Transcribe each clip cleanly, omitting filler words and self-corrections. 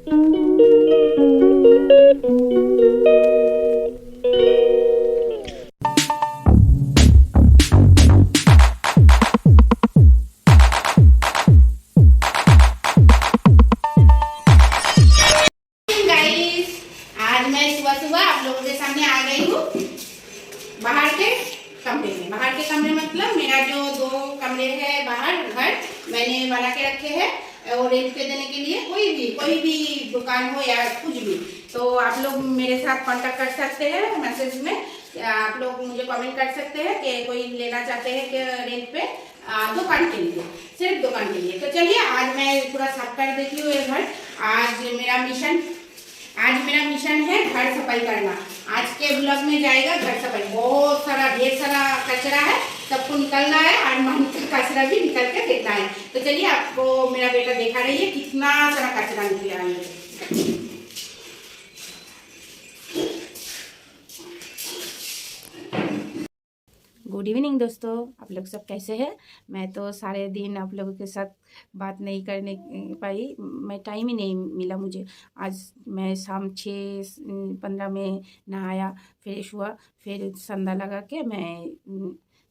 आज मैं सुबह सुबह आप लोगों के सामने आ गई हूँ बाहर के कमरे में। बाहर के कमरे मतलब मेरा जो 2 कमरे है बाहर घर मैंने बना के रखे हैं और रेंट पे देने के लिए। कोई भी दुकान हो या कुछ भी, तो आप लोग मेरे साथ कांटेक्ट कर सकते हैं मैसेज में। आप लोग मुझे कमेंट कर सकते हैं कि कोई लेना चाहते हैं कि रेंट पे दुकान के लिए, सिर्फ दुकान के लिए। तो चलिए आज मैं पूरा साफ कर देती हूँ ये घर। आज मेरा मिशन है घर सफाई करना। आज के ब्लॉग में जाएगा घर सफाई। बहुत सारा ढेर सारा कचरा है, सबको निकलना है और मन का कचरा भी निकल के देखना है। तो चलिए आपको मेरा बेटा दिखा रही है कितना सारा कचरा निकला है। गुड इवनिंग दोस्तों, आप लोग सब कैसे हैं। मैं तो सारे दिन आप लोगों के साथ बात नहीं करने पाई, मैं टाइम ही नहीं मिला मुझे। आज मैं शाम 6:15 में नहाया, फ्रेश हुआ, फिर संधा लगा के मैं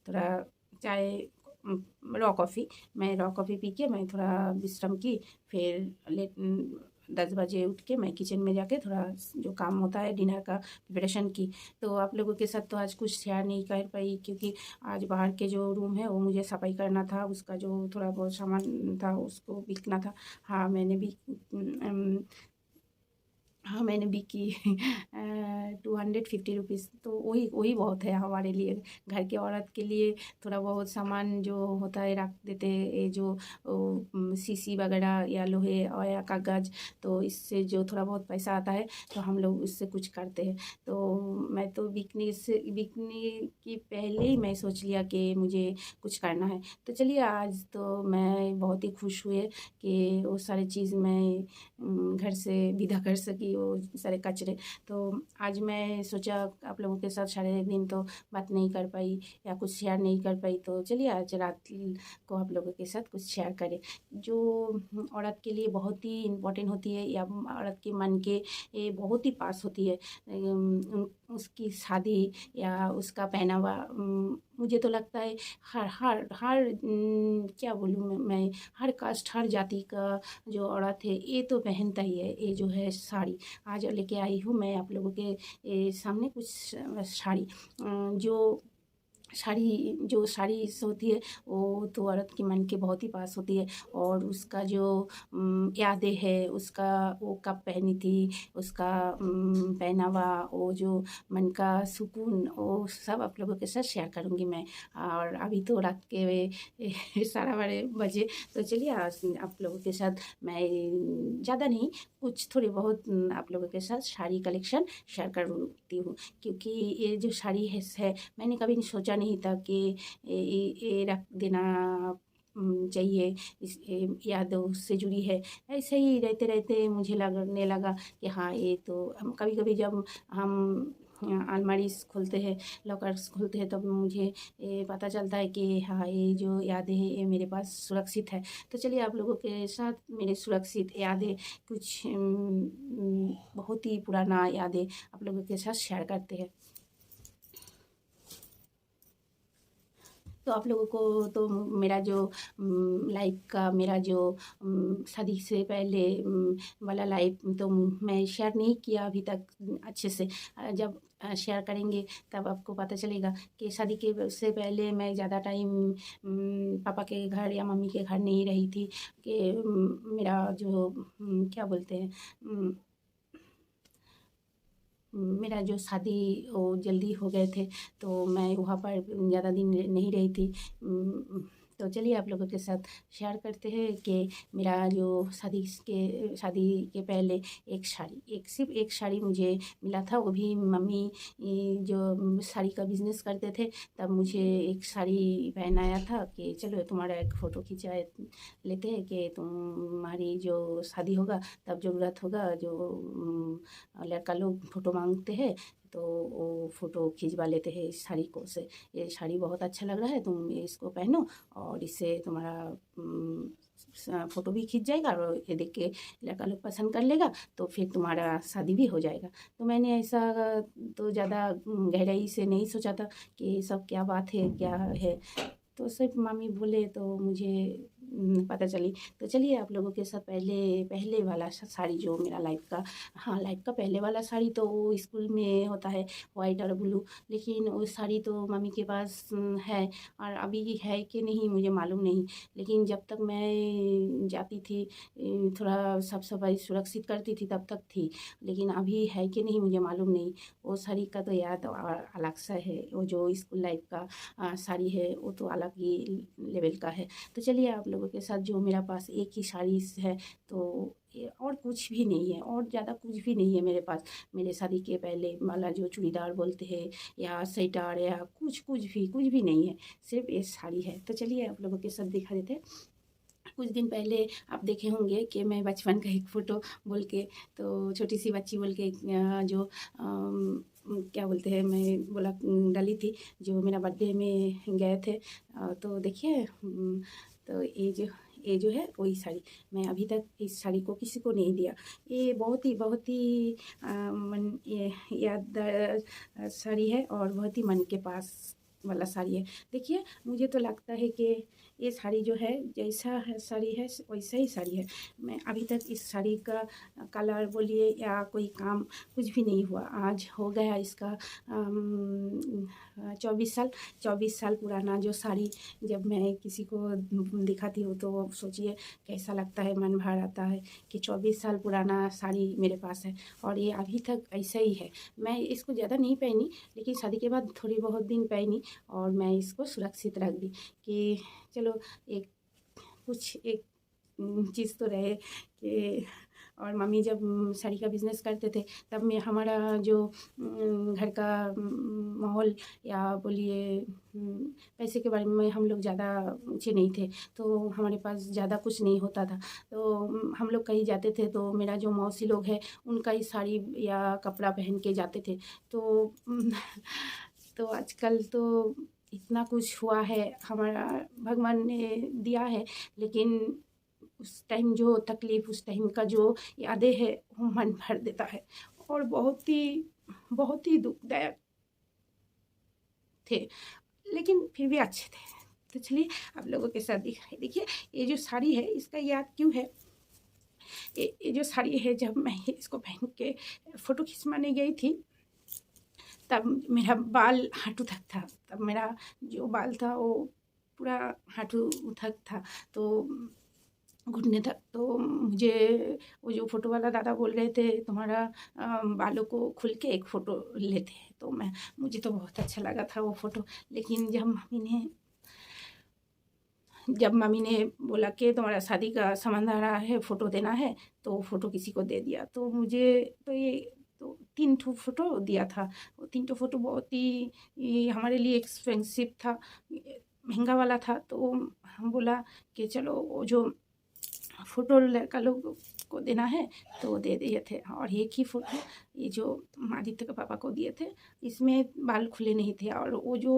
थोड़ा चाय रॉ कॉफ़ी पी के मैं थोड़ा विश्राम की। फिर 10 बजे उठ के मैं किचन में जाके थोड़ा जो काम होता है डिनर का प्रिपरेशन की। तो आप लोगों के साथ तो आज कुछ शेयर नहीं कर पाई, क्योंकि आज बाहर के जो रूम है वो मुझे सफाई करना था। उसका जो थोड़ा बहुत सामान था उसको बिकना था। मैंने भी की 250 रुपीज़। तो वही वही बहुत है हमारे लिए, घर के औरत के लिए। थोड़ा बहुत सामान जो होता है रख देते हैं, ये जो शीशी वगैरह या लोहे और या कागज़, तो इससे जो थोड़ा बहुत पैसा आता है तो हम लोग उससे कुछ करते हैं। तो मैं तो बिकने की पहले ही मैं सोच लिया कि मुझे कुछ करना है। तो चलिए आज तो मैं बहुत ही खुश हुए कि वो सारी चीज़ मैं घर से विदा कर सकी, वो सारे कचरे। तो आज मैं सोचा आप लोगों के साथ सारे दिन तो बात नहीं कर पाई या कुछ शेयर नहीं कर पाई, तो चलिए आज रात को आप लोगों के साथ कुछ शेयर करें जो औरत के लिए बहुत ही इम्पोर्टेंट होती है, या औरत के मन के ये बहुत ही पास होती है। उसकी शादी या उसका पहनावा, मुझे तो लगता है हर हर हर क्या बोलूँ मैं, हर कास्ट हर जाति का जो औरत है ये तो पहनता ही है। ये जो है साड़ी आज लेके आई हूँ मैं आप लोगों के सामने कुछ साड़ी। जो साड़ी होती है वो तो औरत के मन के बहुत ही पास होती है। और उसका जो यादें है, उसका वो कब पहनी थी, उसका पहनावा, वो जो मन का सुकून, वो सब आप लोगों के साथ शेयर करूँगी मैं। और अभी तो रात के 12:30 बजे। तो चलिए आज आप लोगों के साथ मैं ज़्यादा नहीं, कुछ थोड़ी बहुत आप लोगों के साथ साड़ी कलेक्शन शेयर करती हूँ। क्योंकि ये जो साड़ी है मैंने कभी सोचा नहीं था कि ये रख देना चाहिए, इस यादों उससे जुड़ी है। ऐसे ही रहते रहते मुझे लगने लगा कि हाँ ये तो कभी कभी जब हम अलमारी खोलते हैं, लॉकर्स खोलते हैं, तब मुझे ये पता चलता है कि हाँ ये जो यादें हैं ये मेरे पास सुरक्षित है। तो चलिए आप लोगों के साथ मेरे सुरक्षित यादें, कुछ बहुत ही पुराना यादें आप लोगों के साथ शेयर करते हैं। तो आप लोगों को तो मेरा जो लाइफ का, मेरा जो शादी से पहले वाला लाइफ तो मैं शेयर नहीं किया अभी तक अच्छे से। जब शेयर करेंगे तब आपको पता चलेगा कि शादी के से पहले मैं ज़्यादा टाइम पापा के घर या मम्मी के घर नहीं रही थी। कि मेरा जो क्या बोलते हैं, मेरा जो शादी वो जल्दी हो गए थे, तो मैं वहाँ पर ज़्यादा दिन नहीं रही थी। तो चलिए आप लोगों के साथ शेयर करते हैं कि मेरा जो शादी के पहले सिर्फ एक साड़ी मुझे मिला था। वो भी मम्मी जो साड़ी का बिज़नेस करते थे, तब मुझे एक साड़ी पहनाया था कि चलो तुम्हारा एक फ़ोटो खिंचा लेते हैं कि तुम्हारी जो शादी होगा तब ज़रूरत होगा, जो लड़का लोग फ़ोटो मांगते हैं, तो वो फ़ोटो खिंचवा लेते हैं इस साड़ी को से, ये साड़ी बहुत अच्छा लग रहा है, तुम इसको पहनो और इससे तुम्हारा फ़ोटो भी खिंच जाएगा और ये देख के लड़का लोग पसंद कर लेगा, तो फिर तुम्हारा शादी भी हो जाएगा। तो मैंने ऐसा तो ज़्यादा गहराई से नहीं सोचा था कि ये सब क्या बात है, क्या है। तो सिर्फ मामी बोले तो मुझे पता चली। तो चलिए आप लोगों के साथ पहले पहले वाला साड़ी जो मेरा लाइफ का, हाँ लाइफ का पहले वाला साड़ी तो वो स्कूल में होता है वाइट और ब्लू, लेकिन वो साड़ी तो मम्मी के पास है और अभी है कि नहीं मुझे मालूम नहीं। लेकिन जब तक मैं जाती थी थोड़ा साफ सफाई सुरक्षित करती थी तब तक थी, लेकिन अभी है कि नहीं मुझे मालूम नहीं। वो साड़ी का तो याद अलग सा है, वो जो स्कूल लाइफ का साड़ी है वो तो अलग ही लेवल का है। तो चलिए आप लोगों के साथ जो मेरा पास एक ही साड़ी है, तो ये और कुछ भी नहीं है, और ज़्यादा कुछ भी नहीं है मेरे पास। मेरे शादी के पहले वाला जो चूड़ीदार बोलते हैं या स्वेटर या कुछ भी नहीं है, सिर्फ ये साड़ी है। तो चलिए आप लोगों के साथ दिखा देते हैं। कुछ दिन पहले आप देखे होंगे कि मैं बचपन का एक फ़ोटो बोल के, तो छोटी सी बच्ची बोल के जो क्या बोलते हैं मैं बोला डाली थी, जो मेरा बर्थडे में गए थे। तो देखिए तो ये जो है वही साड़ी, मैं अभी तक इस साड़ी को किसी को नहीं दिया। ये बहुत ही मन ये यादगार साड़ी है और बहुत ही मन के पास वाला साड़ी है। देखिए मुझे तो लगता है कि ये साड़ी जो है जैसा है साड़ी है वैसा ही साड़ी है। मैं अभी तक इस साड़ी का कलर बोलिए या कोई काम कुछ भी नहीं हुआ। आज हो गया इसका 24 साल पुराना जो साड़ी जब मैं किसी को दिखाती हूँ तो सोचिए कैसा लगता है, मन भर आता है कि 24 साल पुराना साड़ी मेरे पास है और ये अभी तक ऐसा ही है। मैं इसको ज़्यादा नहीं पहनी, लेकिन शादी के बाद थोड़ी बहुत दिन पहनी और मैं इसको सुरक्षित रख दी कि चलो एक कुछ एक चीज़ तो रहे कि। और मम्मी जब साड़ी का बिज़नेस करते थे तब में हमारा जो घर का माहौल या बोलिए पैसे के बारे में हम लोग ज़्यादा ऊँचे नहीं थे, तो हमारे पास ज़्यादा कुछ नहीं होता था। तो हम लोग कहीं जाते थे तो मेरा जो मौसी लोग हैं उनका ही साड़ी या कपड़ा पहन के जाते थे। तो तो आजकल तो इतना कुछ हुआ है, हमारा भगवान ने दिया है, लेकिन उस टाइम जो तकलीफ़, उस टाइम का जो यादें हैं वो मन भर देता है और बहुत ही दुखदायक थे, लेकिन फिर भी अच्छे थे। तो चलिए आप लोगों के साथ दिखाई। देखिए ये जो साड़ी है इसका याद क्यों है, ये जो साड़ी है जब मैं इसको पहन के फ़ोटो खिंचवाने गई थी तब मेरा बाल हांटू तक था। तब मेरा जो बाल था वो पूरा हांटू तक था, तो घुटने तक। तो मुझे वो जो फ़ोटो वाला दादा बोल रहे थे तुम्हारा बालों को खुल के एक फ़ोटो लेते हैं, तो मुझे तो बहुत अच्छा लगा था वो फ़ोटो। लेकिन जब मम्मी ने बोला कि तुम्हारा शादी का संबंध आ रहा है, फ़ोटो देना है, तो वो फ़ोटो किसी को दे दिया। तो मुझे तो ये तो 3 ठो फ़ोटो दिया था। वो 3 ठो फ़ोटो बहुत ही ये हमारे लिए एक्सपेंसिव था, महंगा वाला था। तो हम बोला कि चलो वो जो फ़ोटो लड़का लोग को देना है तो दे दिए थे। और एक ही फ़ोटो ये जो आदित्य के पापा को दिए थे इसमें बाल खुले नहीं थे, और वो जो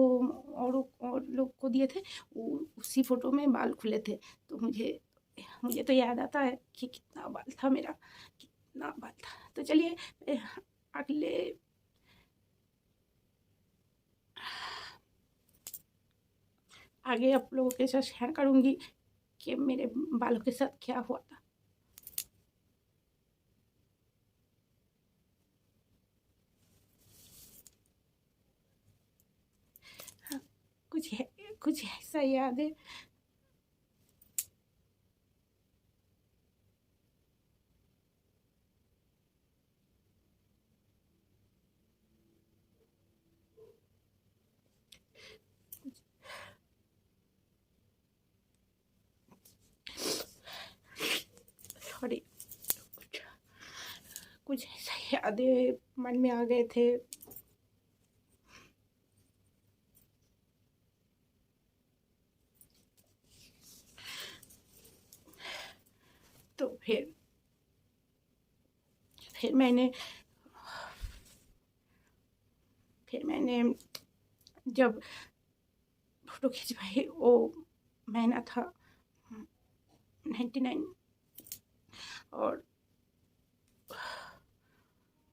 और लोग को दिए थे वो उसी फ़ोटो में बाल खुले थे। तो मुझे तो याद आता है कि कितना बाल था मेरा, कितना बाल था। तो चलिए अगले आगे आप लोगों के साथ शेयर करूँगी कि मेरे बालों के साथ क्या हुआ था। हाँ, कुछ ऐसा याद है। सॉरी, कुछ ऐसा यादें मन में आ गए थे। तो फिर मैंने फिर मैंने जब फ़ोटो खिंचवाई, वो महीना था 99, और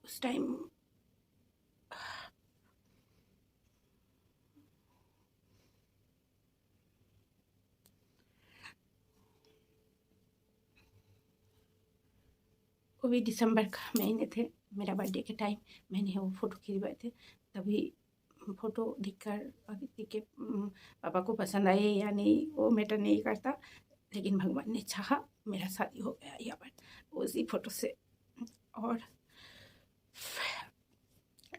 उस टाइम वो भी दिसंबर का महीने थे, मेरा बर्थडे के टाइम मैंने वो फ़ोटो खिंचवाए थे। तभी फ़ोटो देखकर अदिति के पापा को पसंद आए या नहीं वो मैटर नहीं करता, लेकिन भगवान ने चाहा मेरा शादी हो गया यहाँ पर उसी फ़ोटो से। और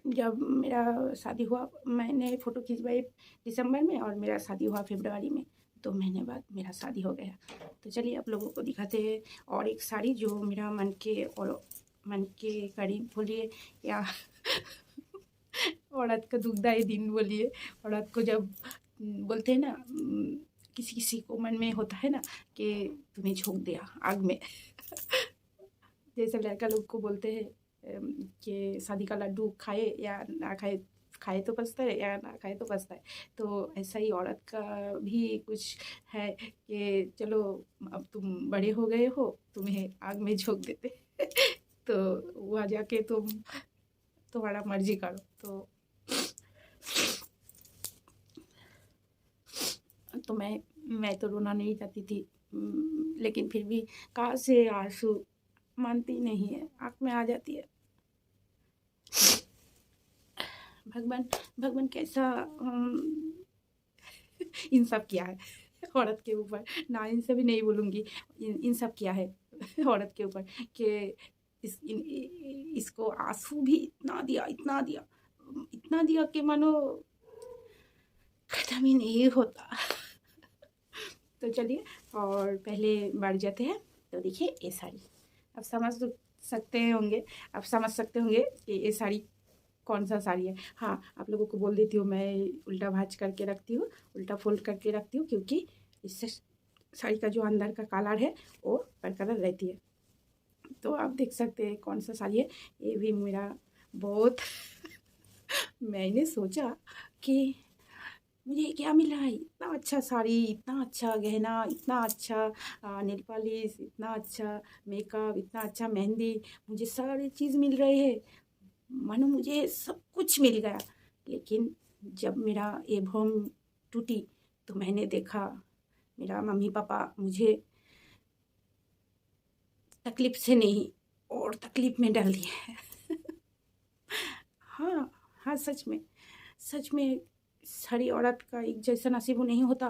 जब मेरा शादी हुआ, मैंने फ़ोटो खिंचवाई दिसंबर में और मेरा शादी हुआ फरवरी में, 2 महीने बाद मेरा शादी हो गया। तो चलिए आप लोगों को दिखाते हैं। और एक साड़ी जो मेरा मन के करीब बोलिए या औरत का दुखदाई दिन बोलिए। औरत को जब बोलते हैं ना, किसी किसी को मन में होता है ना कि तुम्हें झोंक दिया आग में जैसे लड़का लोग को बोलते हैं कि शादी का लड्डू खाए या ना खाए, खाए तो पछता है या ना खाए तो पछता है। तो ऐसा ही औरत का भी कुछ है कि चलो अब तुम बड़े हो गए हो, तुम्हें आग में झोंक देते तो वहाँ जाके तुम तुम्हारा मर्जी करो। तो मैं तो रोना नहीं चाहती थी, लेकिन फिर भी कहाँ से आंसू मानती नहीं है, आँख में आ जाती है। भगवान कैसा इंसाफ किया है औरत के ऊपर, ना इंसाफ भी नहीं बोलूँगी, इंसाफ किया है औरत के ऊपर कि इसको आंसू भी इतना दिया कि मानो खत्म ही नहीं होता तो चलिए और पहले बढ़ जाते हैं। तो देखिए ये साड़ी आप समझ सकते होंगे कि ये साड़ी कौन सा साड़ी है। हाँ, आप लोगों को बोल देती हूँ, मैं उल्टा भाँज करके रखती हूँ, उल्टा फोल्ड करके रखती हूँ, क्योंकि इससे साड़ी का जो अंदर का कलर है वो बरकरार रहती है। तो आप देख सकते हैं कौन सा साड़ी है। ये भी मेरा बहुत मैंने सोचा कि मुझे क्या मिला है, इतना अच्छा साड़ी, इतना अच्छा गहना, इतना अच्छा नेल पॉलिश, इतना अच्छा मेकअप, इतना अच्छा मेहंदी, मुझे सारी चीज़ मिल रही है, मानो मुझे सब कुछ मिल गया। लेकिन जब मेरा ये भ्रम टूटी तो मैंने देखा मेरा मम्मी पापा मुझे तकलीफ़ से नहीं और तकलीफ़ में डाल दिए हाँ हाँ, सच में सारी औरत का एक जैसा नसीब नहीं होता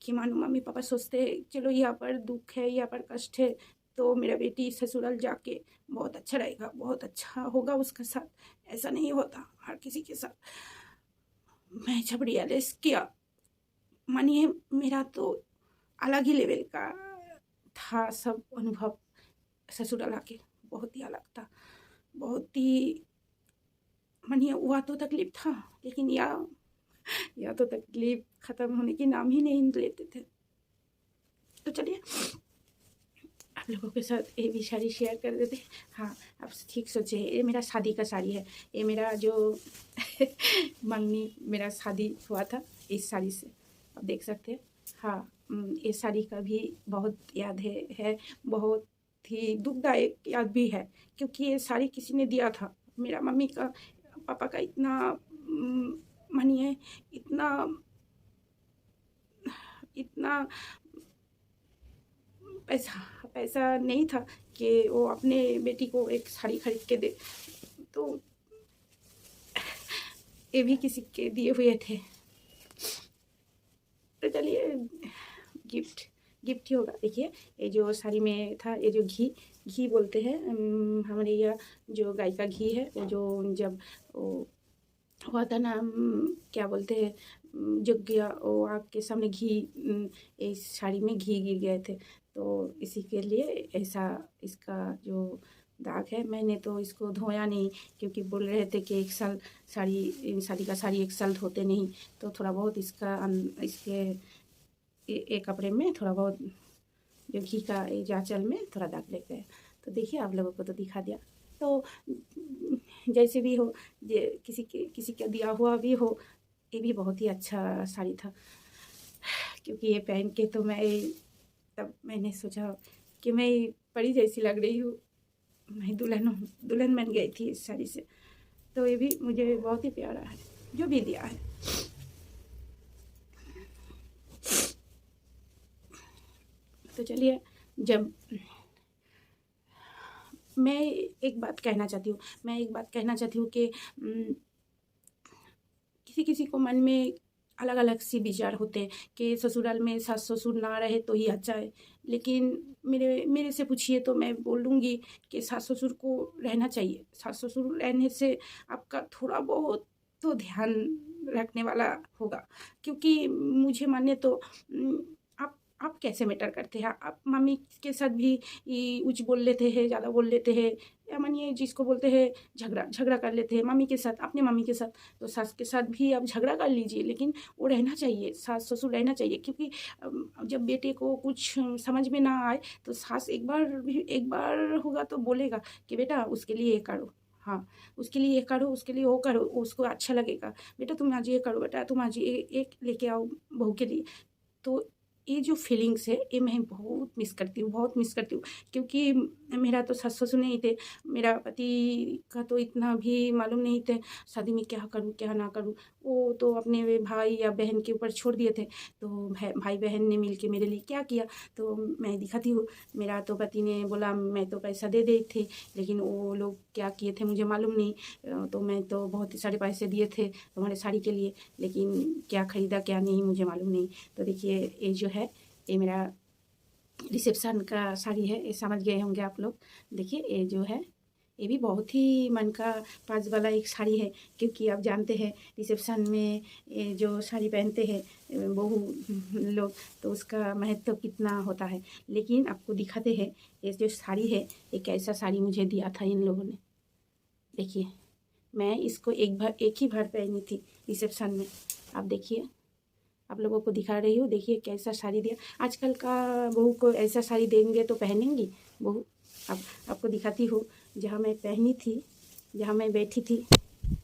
कि मानो मम्मी पापा सोचते चलो यहाँ पर दुख है, यहाँ पर कष्ट है, तो मेरा बेटी ससुराल जाके बहुत अच्छा रहेगा, बहुत अच्छा होगा उसके साथ। ऐसा नहीं होता हर किसी के साथ। मैं जब रियलाइज़ किया, मानिए मेरा तो अलग ही लेवल का था सब अनुभव। ससुराल आके बहुत ही अलग था, बहुत ही मानिए हुआ तो तकलीफ था, लेकिन या तो तकलीफ ख़त्म होने की नाम ही नहीं लेते थे। तो चलिए आप लोगों के साथ ये भी साड़ी शेयर कर देते। हाँ, आप ठीक सोचे, ये मेरा शादी का साड़ी है, ये मेरा जो मंगनी मेरा शादी हुआ था इस साड़ी से, आप देख सकते हैं। हाँ, ये साड़ी का भी बहुत याद है, बहुत ही दुखदायक याद भी है, क्योंकि ये साड़ी किसी ने दिया था। मेरा मम्मी का पापा का इतना मानिए इतना पैसा नहीं था कि वो अपने बेटी को एक साड़ी खरीद के दे, तो ये भी किसी के दिए हुए थे। तो चलिए गिफ्ट ही होगा। देखिए ये जो साड़ी में था, ये जो घी बोलते हैं हमारे यहाँ, जो गाय का घी है, वो जो जब वो हुआ था ना, क्या बोलते हैं, यज्ञ, वो आग के सामने घी, इस साड़ी में घी गिर गए थे, तो इसी के लिए ऐसा इसका जो दाग है। मैंने तो इसको धोया नहीं, क्योंकि बोल रहे थे कि 1 साल शादी का साड़ी 1 साल धोते नहीं, तो थोड़ा बहुत इसके एक कपड़े में थोड़ा बहुत जो घी का आंचल में थोड़ा दाग लग गया। तो देखिए आप लोगों को तो दिखा दिया। तो जैसे भी हो, किसी का दिया हुआ भी हो, ये भी बहुत ही अच्छा साड़ी था। क्योंकि ये पहन के तो तब मैंने सोचा कि मैं परी जैसी लग रही हूँ, मैं दुल्हन बन गई थी इस साड़ी से। तो ये भी मुझे बहुत ही प्यारा है, जो भी दिया है। तो चलिए, जब मैं एक बात कहना चाहती हूँ कि किसी किसी को मन में अलग अलग सी विचार होते हैं कि ससुराल में सास ससुर ना रहे तो ही अच्छा है। लेकिन मेरे से पूछिए तो मैं बोलूँगी कि सास ससुर को रहना चाहिए। सास ससुर रहने से आपका थोड़ा बहुत तो ध्यान रखने वाला होगा। क्योंकि मुझे माने तो आप कैसे मैटर करते हैं। आप मम्मी के साथ भी ऊँच बोल लेते हैं, ज़्यादा बोल लेते हैं, या मानिए जिसको बोलते हैं झगड़ा कर लेते हैं मम्मी के साथ, अपने मम्मी के साथ। तो सास के साथ भी आप झगड़ा कर लीजिए, लेकिन वो रहना चाहिए, सास ससुर रहना चाहिए। क्योंकि जब बेटे को कुछ समझ में ना आए तो सास एक बार होगा तो बोलेगा कि बेटा उसके लिए ये करो, हाँ उसके लिए ये करो, उसके लिए वो करो, उसको अच्छा लगेगा। बेटा तुम आज ये करो, बेटा तुम आज ये एक लेके आओ बहू के लिए। तो ये जो फीलिंग्स है ये मैं बहुत मिस करती हूँ, बहुत मिस करती हूँ। क्योंकि मेरा तो सास ससुर नहीं थे, मेरा पति का तो इतना भी मालूम नहीं थे शादी में क्या करूँ क्या ना करूँ। वो तो अपने वे भाई या बहन के ऊपर छोड़ दिए थे। तो भाई बहन ने मिल के मेरे लिए क्या किया तो मैं दिखाती हूँ। मेरा तो पति ने बोला मैं तो पैसा दे दी थी, लेकिन वो लोग क्या किए थे मुझे मालूम नहीं। तो मैं तो बहुत ही सारे पैसे दिए थे तुम्हारे साड़ी के लिए, लेकिन क्या ख़रीदा क्या नहीं मुझे मालूम नहीं। तो देखिए ये जो है ये मेरा रिसेप्शन का साड़ी है, ये समझ गए होंगे आप लोग। देखिए ये जो है ये भी बहुत ही मन का पास वाला एक साड़ी है। क्योंकि आप जानते हैं रिसेप्शन में ये जो साड़ी पहनते हैं बहू लोग, तो उसका महत्व कितना होता है। लेकिन आपको दिखाते हैं ये जो साड़ी है, एक ऐसा साड़ी मुझे दिया था इन लोगों ने। देखिए मैं इसको एक ही बार पहनी थी रिसेप्शन में। आप देखिए, आप लोगों को दिखा रही हूँ, देखिए कैसा साड़ी दिया। आजकल का बहू को ऐसा साड़ी देंगे तो पहनेंगी बहू। अब आपको दिखाती हूँ, जहाँ मैं पहनी थी, जहाँ मैं बैठी थी,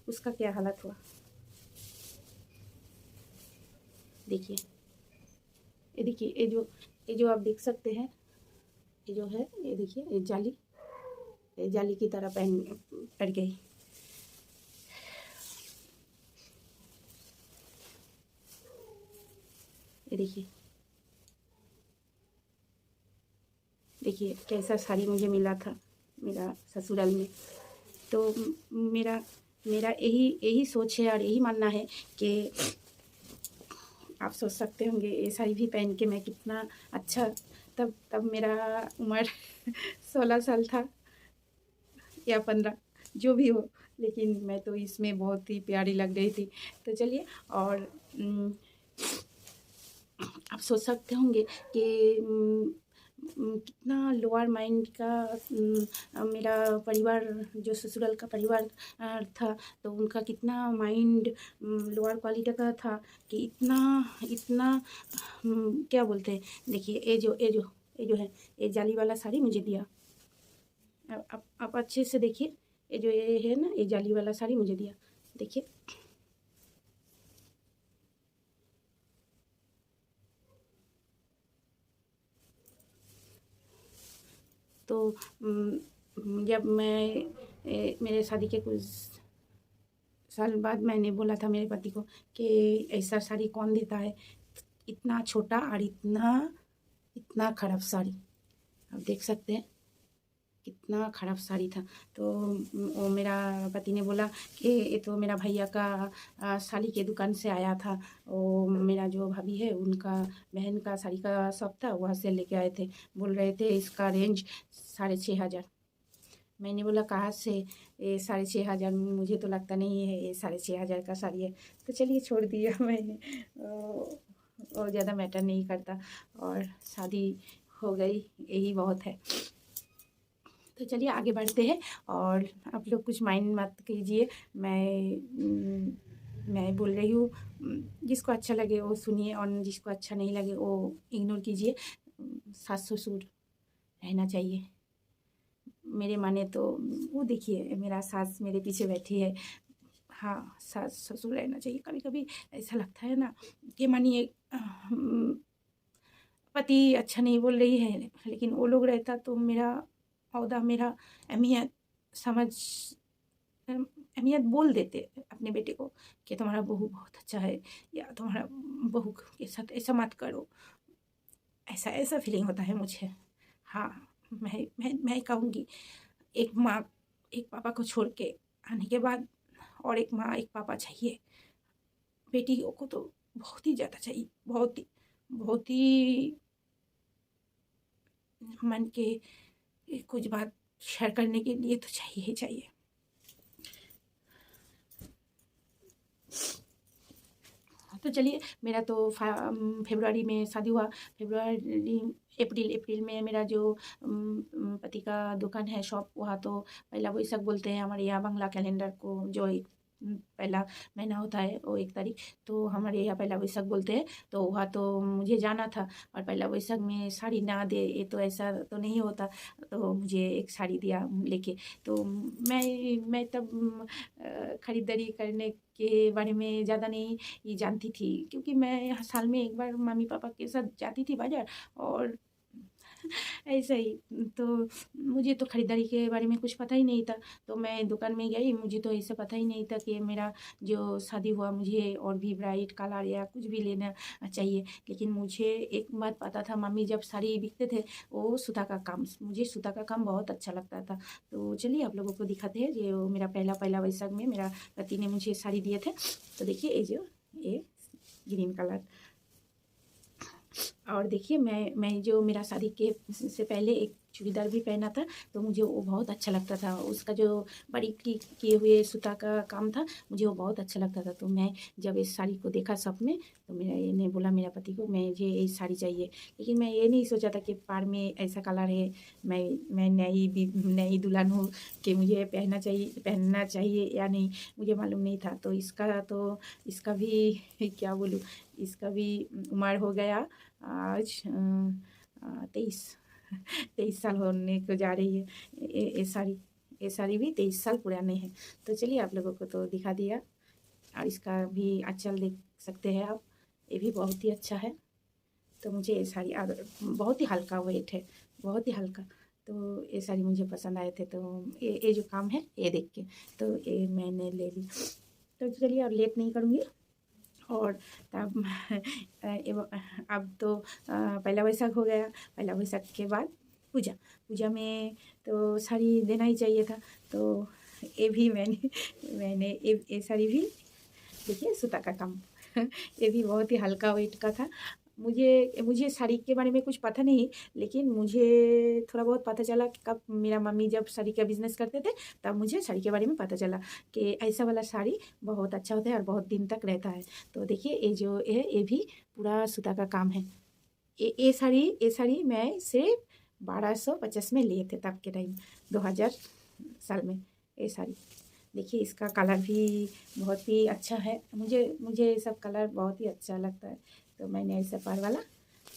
उसका क्या हालत हुआ। देखिए ये देखिए ये जो आप देख सकते हैं, ये जो है ये देखिए ये जाली की तरह पड़ गई। ये देखिए कैसा साड़ी मुझे मिला था मेरा ससुराल में। तो मेरा मेरा यही सोच है और यही मानना है कि आप सोच सकते होंगे ये साड़ी भी पहन के मैं कितना अच्छा। तब मेरा उम्र 16 साल था या 15, जो भी हो, लेकिन मैं तो इसमें बहुत ही प्यारी लग रही थी। तो चलिए, और आप सोच सकते होंगे कि कितना लोअर माइंड का मेरा परिवार, जो ससुराल का परिवार था, तो उनका कितना माइंड लोअर क्वालिटी का था कि इतना इतना क्या बोलते हैं। देखिए ये जो है ये जाली वाला साड़ी मुझे दिया। आप अच्छे से देखिए, ये है ना, ये जाली वाला साड़ी मुझे दिया। देखिए तो जब मेरे शादी के कुछ साल बाद मैंने बोला था मेरे पति को कि ऐसा साड़ी कौन देता है, इतना छोटा और इतना खराब साड़ी। आप देख सकते हैं कितना खराब साड़ी था। तो वो मेरा पति ने बोला कि ये तो मेरा भैया का साड़ी के दुकान से आया था। वो मेरा जो भाभी है उनका बहन का साड़ी का शॉप था, वहाँ से लेके आए थे। बोल रहे थे इसका रेंज 6,500। मैंने बोला कहाँ से ये 6,500, मुझे तो लगता नहीं है ये 6,500 का साड़ी है। तो चलिए छोड़ दिया मैंने, और ज़्यादा मैटर नहीं करता, और शादी हो गई यही बहुत है। तो चलिए आगे बढ़ते हैं, और आप लोग कुछ माइंड मत कीजिए। मैं बोल रही हूँ, जिसको अच्छा लगे वो सुनिए, और जिसको अच्छा नहीं लगे वो इग्नोर कीजिए। सास ससुर रहना चाहिए, मेरे माने तो वो देखिए मेरा सास मेरे पीछे बैठी है। हाँ, सास ससुर रहना चाहिए। कभी कभी ऐसा लगता है ना कि मानिए पति अच्छा नहीं बोल रही है, लेकिन वो लोग रहता तो मेरा औहदा, मेरा अहमियत समझ अहमियत बोल देते अपने बेटे को कि तुम्हारा बहू बहुत अच्छा है, या तुम्हारा बहू के साथ ऐसा मत करो। ऐसा ऐसा फीलिंग होता है मुझे। हाँ, मैं कहूँगी, एक माँ एक पापा को छोड़ के आने के बाद और एक माँ एक पापा चाहिए। बेटियों को तो बहुत ही ज़्यादा चाहिए, बहुत ही मन के कुछ बात शेयर करने के लिए तो चाहिए ही चाहिए। तो चलिए, मेरा तो फरवरी में शादी हुआ। फरवरी अप्रैल में मेरा जो पति का दुकान है, शॉप, वहाँ तो पहला वैशाख बोलते हैं हमारे यहाँ बांग्ला कैलेंडर को। जो एक पहला महीना होता है वो 1 तारीख, तो हमारे यहाँ पहला वैशाख बोलते हैं। तो वहाँ तो मुझे जाना था, और पहला वैशाख में साड़ी ना दे ये तो ऐसा तो नहीं होता। तो मुझे एक साड़ी दिया लेके। तो मैं तब ख़रीदारी करने के बारे में ज़्यादा नहीं जानती थी, क्योंकि मैं साल में एक बार मम्मी पापा के साथ जाती थी बाज़ार, और ऐसा ही। तो मुझे तो ख़रीदारी के बारे में कुछ पता ही नहीं था। तो मैं दुकान में गई, मुझे तो ऐसा पता ही नहीं था कि मेरा जो शादी हुआ मुझे और भी ब्राइट कलर या कुछ भी लेना चाहिए। लेकिन मुझे एक बात पता था, मम्मी जब साड़ी बिकते थे, वो सूता का काम, मुझे सूता का काम बहुत अच्छा लगता था। तो चलिए आप लोगों को दिखाते हैं, जो मेरा पहला वैशाख में मेरा पति ने मुझे साड़ी दिए थे। तो देखिए ये ग्रीन कलर। और देखिए, मैं जो मेरा शादी के से पहले एक चूड़ीदार भी पहना था, तो मुझे वो बहुत अच्छा लगता था। उसका जो बारीकी किए हुए सूता का काम था, मुझे वो बहुत अच्छा लगता था। तो मैं जब इस साड़ी को देखा सपने, तो मैंने बोला मेरा पति को, मुझे ये साड़ी चाहिए। लेकिन मैं ये नहीं सोचा था कि पार में ऐसा कलर है। मैं नई दुल्हन हूँ कि मुझे पहनना चाहिए या नहीं, मुझे मालूम नहीं था। तो इसका भी क्या बोलूँ, इसका भी उम्र हो गया आज 23 साल होने को जा रही है। ये साड़ी भी 23 साल पुराने हैं। तो चलिए आप लोगों को तो दिखा दिया, और इसका भी आँचल देख सकते हैं आप, ये भी बहुत ही अच्छा है। तो मुझे ये साड़ी बहुत ही हल्का वेट है, बहुत ही हल्का। तो ये साड़ी मुझे पसंद आए थे, तो ये जो काम है ये देख के तो ये मैंने ले ली। तो चलिए अब लेट नहीं करूँगी। और तब अब तो पहला वैशाख हो गया। पहला वैशाख के बाद पूजा में तो साड़ी देना ही चाहिए था। तो ये भी मैंने ये साड़ी भी देखिए सूता का काम ये भी बहुत ही हल्का वेट का था। मुझे साड़ी के बारे में कुछ पता नहीं, लेकिन मुझे थोड़ा बहुत पता चला कि कब मेरा मम्मी जब साड़ी का बिज़नेस करते थे, तब मुझे साड़ी के बारे में पता चला कि ऐसा वाला साड़ी बहुत अच्छा होता है और बहुत दिन तक रहता है। तो देखिए, ये जो है ये भी पूरा सूता का काम है। ये साड़ी मैं सिर्फ 1250 में लिए थे तब के टाइम, 2000 साल में। ये साड़ी देखिए, इसका कलर भी बहुत ही अच्छा है। मुझे ये सब कलर बहुत ही अच्छा लगता है। तो मैंने ऐसा पार वाला,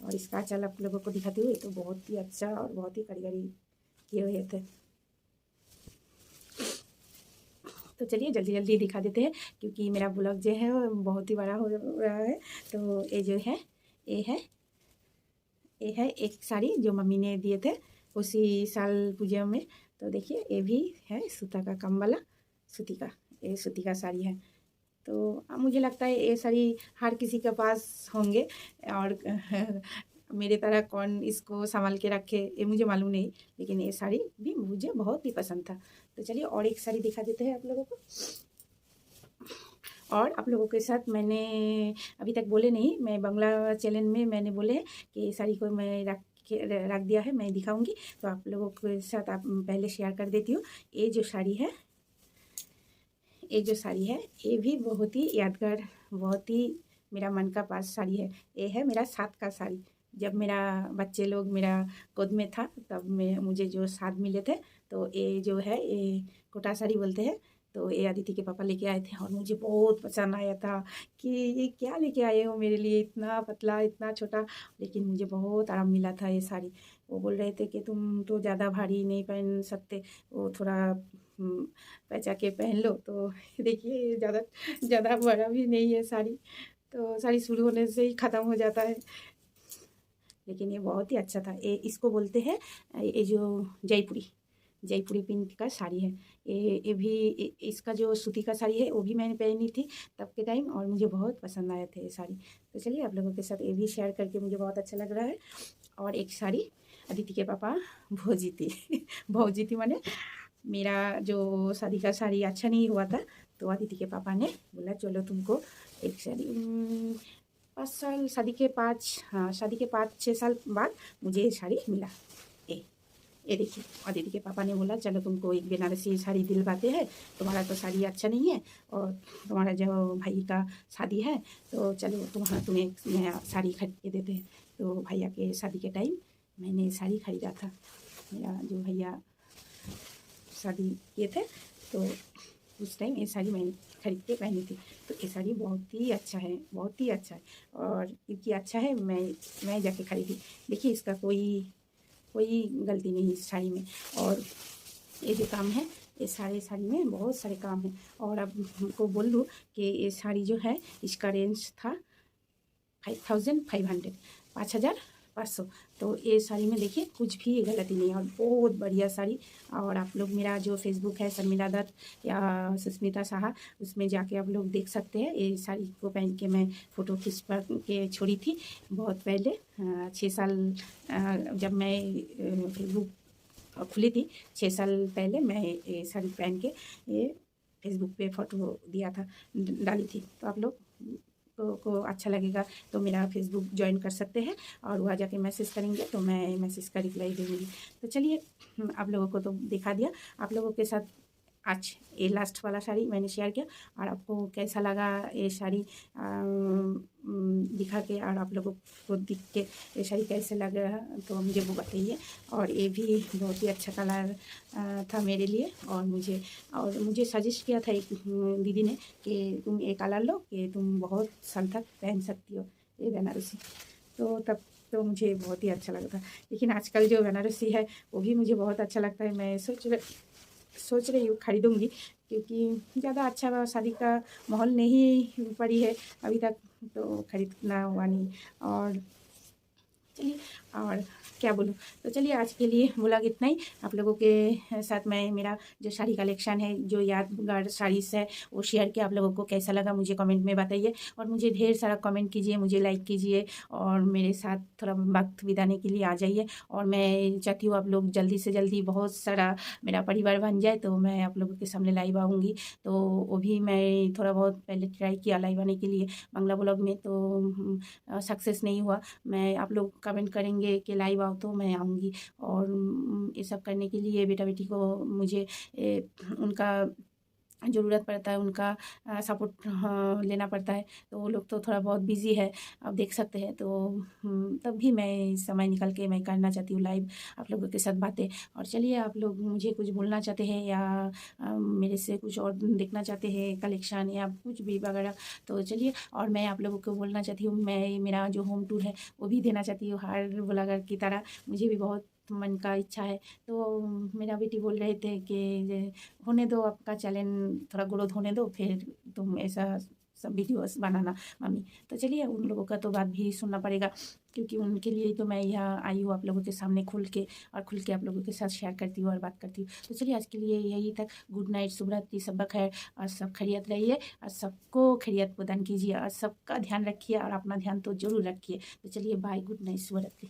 और इसका आँचल आप लोगों को दिखाती हुई, तो बहुत ही अच्छा और बहुत ही कारीगरी किए हुए थे। तो चलिए जल्दी जल्दी दिखा देते हैं, क्योंकि मेरा ब्लॉग जो है वो बहुत ही बड़ा हो रहा है। तो ये जो है ये है एक साड़ी जो मम्मी ने दिए थे उसी साल पूजा में। तो देखिए, ये भी है सूता का काम वाला, ये सूती का साड़ी है। तो मुझे लगता है ये साड़ी हर किसी के पास होंगे, और मेरे तरह कौन इसको संभाल के रखे ये मुझे मालूम नहीं, लेकिन ये साड़ी भी मुझे बहुत ही पसंद था। तो चलिए और एक साड़ी दिखा देते हैं आप लोगों को। और आप लोगों के साथ मैंने अभी तक बोले नहीं, मैं बांग्ला चैनल में मैंने बोले कि ये साड़ी को मैं रख दिया है, मैं दिखाऊंगी। तो आप लोगों के साथ आप पहले शेयर कर देती हूँ। ये जो साड़ी है ये भी बहुत ही यादगार, बहुत ही मेरा मन का पास साड़ी है। ये है मेरा साथ का साड़ी। जब मेरा बच्चे लोग मेरा गोद में था, तब मुझे जो साथ मिले थे, तो ये जो है ये कोटा साड़ी बोलते हैं। तो ये अदिति के पापा लेके आए थे, और मुझे बहुत पसंद आया था कि ये क्या लेके आए हो मेरे लिए, इतना पतला इतना छोटा, लेकिन मुझे बहुत आराम मिला था ये साड़ी। वो बोल रहे थे कि तुम तो ज़्यादा भारी नहीं पहन सकते, वो थोड़ा पैचा के पहन लो। तो देखिए ये ज़्यादा ज़्यादा बड़ा भी नहीं है साड़ी, तो साड़ी शुरू होने से ही ख़त्म हो जाता है। लेकिन ये बहुत ही अच्छा था। ये इसको बोलते हैं ये जो जयपुरी प्रिंट का साड़ी है। ये भी इसका जो सूती का साड़ी है वो भी मैंने पहनी थी तब के टाइम, और मुझे बहुत पसंद आया था ये साड़ी। तो चलिए आप लोगों के साथ ये भी शेयर करके मुझे बहुत अच्छा लग रहा है। और एक साड़ी अदिति के पापा भौजीती भौजीती माने मेरा जो शादी का साड़ी अच्छा नहीं हुआ था, तो अदिति के पापा ने बोला चलो तुमको एक साड़ी 5 साल शादी के 5-6 साल बाद मुझे ये साड़ी मिला। ये देखिए अदिति के पापा ने बोला चलो तुमको एक बनारसी साड़ी दिलवाते हैं, तुम्हारा तो साड़ी अच्छा नहीं है और तुम्हारा जो भाई का शादी है, तो चलो तुम्हें एक नया साड़ी खरीद के देते हैं। तो भैया के शादी के टाइम मैंने साड़ी खरीदा था। मेरा जो भैया शादी किए थे तो उस टाइम ये साड़ी मैंने खरीद के पहनी थी। तो ये साड़ी बहुत ही अच्छा है, बहुत ही अच्छा है। और क्योंकि अच्छा है मैं जाके खरीदी। देखिए इसका कोई गलती नहीं इस साड़ी में। और ये जो काम है ये साड़ी में बहुत सारे काम हैं। और अब हमको बोल दूँ कि ये साड़ी जो है इसका रेंज था 5500 5500। तो ये साड़ी में देखिए कुछ भी गलती नहीं है और बहुत बढ़िया साड़ी। और आप लोग मेरा जो फेसबुक है शर्मिला दत्त या सुष्मिता साहा, उसमें जाके आप लोग देख सकते हैं। ये साड़ी को पहन के मैं फ़ोटो खींच के छोड़ी थी बहुत पहले, 6 साल जब मैं फेसबुक खुली थी 6 साल पहले मैं ये साड़ी पहन के ये फेसबुक पे फ़ोटो दिया था, डाली थी। तो आप लोग को अच्छा लगेगा तो मेरा फेसबुक ज्वाइन कर सकते हैं और वहाँ जाके मैसेज करेंगे तो मैं मैसेज का रिप्लाई दूँगी। तो चलिए आप लोगों को तो दिखा दिया, आप लोगों के साथ आज ये लास्ट वाला साड़ी मैंने शेयर किया। और आपको कैसा लगा ये साड़ी दिखा के, और आप लोगों को दिख के ये साड़ी कैसे लग रहा तो मुझे वो बताइए। और ये भी बहुत ही अच्छा कलर था मेरे लिए, और मुझे सजेस्ट किया था एक दीदी ने कि तुम ये कलर लो कि तुम बहुत साल तक पहन सकती हो ये बनारसी। तो तब तो मुझे बहुत ही अच्छा लगा था। लेकिन आजकल जो बनारसी है वो भी मुझे बहुत अच्छा लगता है। मैं सोच रही हूँ खरीदूँगी, क्योंकि ज़्यादा अच्छा शादी का माहौल नहीं पड़ी है अभी तक, तो खरीदना हुआ नहीं। और चलिए और क्या बोलूँ, तो चलिए आज के लिए ब्लॉग इतना ही। आप लोगों के साथ मैं मेरा जो साड़ी कलेक्शन है, जो यादगार साड़ीज़ है, वो शेयर किया। आप लोगों को कैसा लगा मुझे कमेंट में बताइए, और मुझे ढेर सारा कमेंट कीजिए, मुझे लाइक कीजिए, और मेरे साथ थोड़ा वक्त बिताने के लिए आ जाइए। और मैं चाहती हूँ आप लोग जल्दी से जल्दी बहुत सारा मेरा परिवार बन जाए, तो मैं आप लोगों के सामने लाइव आऊँगी। तो वो भी मैं थोड़ा बहुत पहले ट्राई किया लाइव आने के लिए बांग्ला ब्लॉग में, तो सक्सेस नहीं हुआ। मैं आप लोग कमेंट करेंगे कि लाइव आओ तो मैं आऊँगी। और ये सब करने के लिए बेटा बेटी को मुझे उनका ज़रूरत पड़ता है, उनका सपोर्ट लेना पड़ता है। तो वो लोग तो थोड़ा बहुत बिज़ी है, आप देख सकते हैं। तो तब भी मैं समय निकल के मैं करना चाहती हूँ लाइव आप लोगों के साथ बातें। और चलिए आप लोग मुझे कुछ बोलना चाहते हैं या मेरे से कुछ और देखना चाहते हैं कलेक्शन या कुछ भी वगैरह, तो चलिए। और मैं आप लोगों को बोलना चाहती हूँ, मैं मेरा जो होम टूर है वो भी देना चाहती हूँ हर ब्लॉगर की तरह। मुझे भी बहुत मन का इच्छा है। तो मेरा बेटी बोल रहे थे कि होने दो, आपका चैनल थोड़ा ग्रोथ होने दो, फिर तुम ऐसा सब वीडियोस बनाना मम्मी। तो चलिए उन लोगों का तो बात भी सुनना पड़ेगा, क्योंकि उनके लिए तो मैं यहाँ आई हूँ आप लोगों के सामने खुल के आप लोगों के साथ शेयर करती हूँ और बात करती हूँ। तो चलिए आज के लिए यही तक। गुड नाइट, शुभ रात्रि, सब खैर, और सब खैरियत रहिए, और सबको खैरियत प्रदान कीजिए, और सबका ध्यान रखिए, और अपना ध्यान तो जरूर रखिए। तो चलिए बाय, गुड नाइट, शुभ रात्रि।